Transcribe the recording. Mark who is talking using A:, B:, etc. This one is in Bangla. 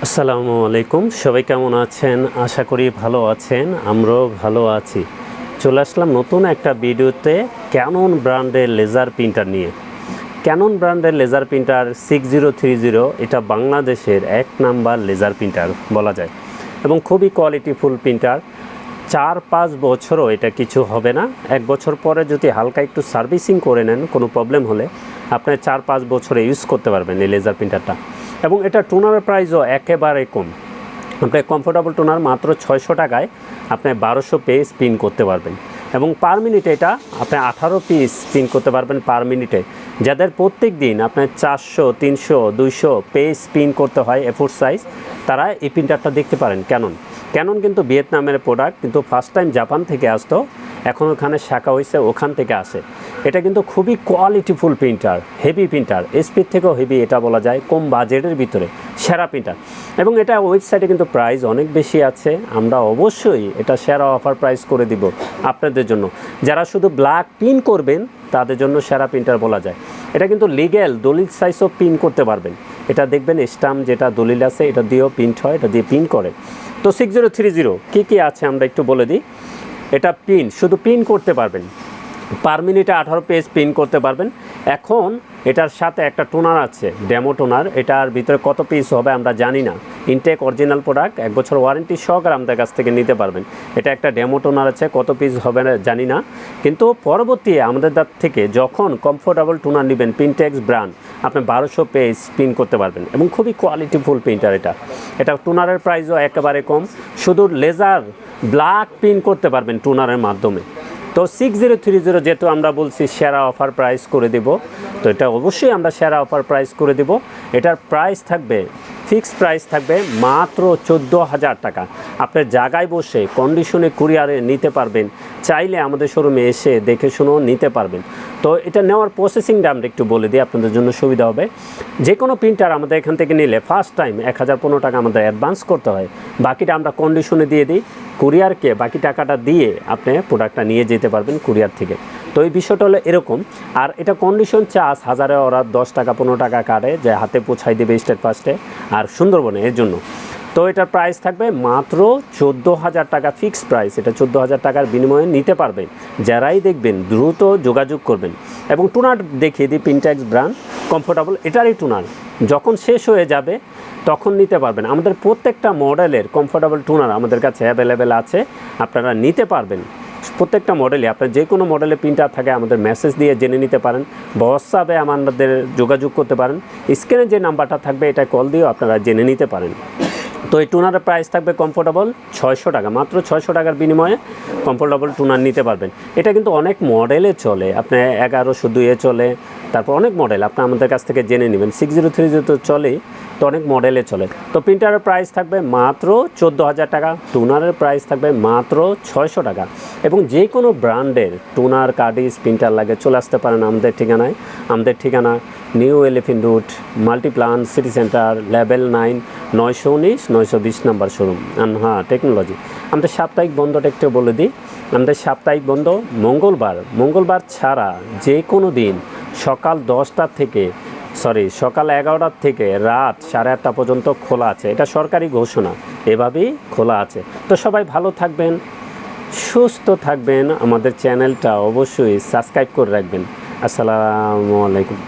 A: আসসালামু আলাইকুম, সবাই কেমন আছেন? আশা করি ভালো আছেন, আমরাও ভালো আছি। চলে আসলাম নতুন একটা ভিডিওতে ক্যানন ব্র্যান্ডের লেজার প্রিন্টার নিয়ে। ক্যানন ব্র্যান্ডের লেজার প্রিন্টার 6030 এটা বাংলাদেশের এক নাম্বার লেজার প্রিন্টার বলা যায় এবং খুবই কোয়ালিটিফুল প্রিন্টার। 4-5 বছরও এটা কিছু হবে না। 1 বছর পরে যদি হালকা একটু সার্ভিসিং করে নেন, কোনো প্রবলেম হলে আপনি 4-5 বছরে ইউজ করতে পারবেন এই লেজার প্রিন্টারটা। এবং এটা টোনারের প্রাইসও একেবারে কম। আপনি কমফোর্টেবল টোনার মাত্র 600 টাকায় আপনি 1200 পেজ প্রিন্ট করতে পারবেন এবং পার মিনিটে এটা আপনি 18 পিস প্রিন্ট করতে পারবেন পার মিনিটে। যাদের প্রত্যেক দিন আপনার 400, 300, 200 পেজ প্রিন্ট করতে হয় A4 সাইজ, তারা এই প্রিন্টারটা দেখতে পারেন। ক্যানন কিন্তু ভিয়েতনামের প্রোডাক্ট, কিন্তু ফার্স্ট টাইম জাপান থেকে আসতো, এখন ওখানে শাখা হয়েছে, ওখান থেকে আসে। এটা কিন্তু খুবই কোয়ালিটিফুল প্রিন্টার, হেভি প্রিন্টার, স্পিড থেকেও হেভি এটা বলা যায়, কম বাজেটের ভিতরে সেরা প্রিন্টার। এবং এটা ওয়েবসাইটে কিন্তু প্রাইস অনেক বেশি আছে, আমরা অবশ্যই এটা সেরা অফার প্রাইস করে দিব আপনাদের জন্য। যারা শুধু ব্ল্যাক প্রিন্ট করবেন তাদের জন্য সেরা প্রিন্টার বলা যায়। এটা কিন্তু লিগ্যাল দলিল সাইজও প্রিন্ট করতে পারবেন। এটা দেখবেন স্টাম্প যেটা দলিল আছে এটা দিয়েও প্রিন্ট হয়, এটা দিয়ে প্রিন্ট করে। তো 6030 কী আছে আমরা একটু বলে দিই। এটা শুধু প্রিন্ট করতে পারবেন, পার মিনিটে 18 পেজ প্রিন্ট করতে পারবেন। এখন এটার সাথে একটা টোনার আছে, ডেমো টোনার। এটার ভিতরে কত পিস হবে আমরা জানি না। ইনটেক অরিজিনাল প্রোডাক্ট, 1 বছর ওয়ারেন্টি সহকারে আমাদের কাছ থেকে নিতে পারবেন। এটা একটা ডেমো টোনার আছে, কত পিস হবে না জানি না, কিন্তু পরবর্তী আমাদের থেকে যখন কমফোর্টেবল টোনার নেবেন প্রিন্টেক্স ব্র্যান্ড, আপনি 1200 পেজ প্রিন্ট করতে পারবেন এবং খুবই কোয়ালিটিফুল প্রিন্টার। এটা টোনারের প্রাইসও একেবারে কম, শুধু লেজার ব্ল্যাক প্রিন্ট করতে পারবেন টোনারের মাধ্যমে। তো 6030 যেহেতু আমরা বলছি সেরা অফার প্রাইস করে দেব, তো এটা অবশ্যই আমরা সেরা অফার প্রাইস করে দেব। এটার প্রাইস থাকবে, ফিক্সড প্রাইস থাকবে মাত্র 14,000 টাকা। আপনার জায়গায় বসে কন্ডিশনে কুরিয়ারে নিতে পারবেন, চাইলে আমাদের শোরুমে এসে দেখে শুনেও নিতে পারবেন। তো এটা নেওয়ার প্রসেসিংটা আমরা একটু বলে দিই, আপনাদের জন্য সুবিধা হবে। যে কোনো প্রিন্টার আমাদের এখান থেকে নিলে ফার্স্ট টাইম 1015 টাকা আমাদের অ্যাডভান্স করতে হয়, বাকিটা আমরা কন্ডিশনে দিয়ে দিই। কুরিয়ারকে বাকি টাকাটা দিয়ে আপনি প্রোডাক্টটা নিয়ে যেতে পারবেন কুরিয়ার থেকে। তো এই বিষয়টা হলো এরকম। আর এটা কন্ডিশন চার্জ হাজারে ওরা 10 টাকা 15 টাকা কাটে, যে হাতে পৌঁছাই দেবে স্টেট ফার্স্টে আর সুন্দরবনে, এর জন্য। তো এটার প্রাইস থাকবে মাত্র 14,000 টাকা ফিক্সড প্রাইস। এটা 14,000 টাকার বিনিময়ে নিতে পারবেন। যারাই দেখবেন দ্রুত যোগাযোগ করবেন। এবং টুনার দেখিয়ে দিই, প্রিন্টেক্স ব্র্যান্ড কমফোর্টেবল এটারই টুনার যখন শেষ হয়ে যাবে তখন নিতে পারবেন। আমাদের প্রত্যেকটা মডেলের কমফোর্টেবল টুনার আমাদের কাছে অ্যাভেলেবেল আছে, আপনারা নিতে পারবেন। প্রত্যেকটা মডেলে আপনার যে কোনো মডেলে প্রিন্টার থাকে আমাদের মেসেজ দিয়ে জেনে নিতে পারেন, হোয়াটসঅ্যাপে আমাদের যোগাযোগ করতে পারেন। স্ক্রিনে যে নাম্বারটা থাকবে এটা কল দিয়েও আপনারা জেনে নিতে পারেন। তো এই টুনারের প্রাইস থাকবে কমফোর্টেবল 600 টাকা, মাত্র 600 টাকার বিনিময়ে কমফোর্টেবল টুনার নিতে পারবেন। এটা কিন্তু অনেক মডেলে চলে, আপনি 1102 চলে, তারপর অনেক মডেল আপনি আমাদের কাছ থেকে জেনে নেবেন। 6030 তো চলেই, তো অনেক মডেলে চলে। তো প্রিন্টারের প্রাইস থাকবে মাত্র 14,000 টাকা, টুনারের প্রাইস থাকবে মাত্র 600 টাকা। এবং যে কোনো ব্র্যান্ডের টুনার, কার্ডিস, প্রিন্টার লাগে চলে আসতে পারেন আমাদের ঠিকানায়। আমাদের ঠিকানা new elephant road, Multiplan city centre, level 9, 919-920 number showroom আনহা টেকনোলজি। আমাদের সাপ্তাহিক বন্ধটা একটু বলে দিই। আমাদের সাপ্তাহিক বন্ধ মঙ্গলবার ছাড়া যে কোনো দিন সকাল 11টা থেকে রাত 8:30 পর্যন্ত খোলা আছে। এটা সরকারি ঘোষণা, এভাবেই খোলা আছে। তো সবাই ভালো থাকবেন, সুস্থ থাকবেন, আমাদের চ্যানেলটা অবশ্যই সাবস্ক্রাইব করে রাখবেন। আসসালামু আলাইকুম।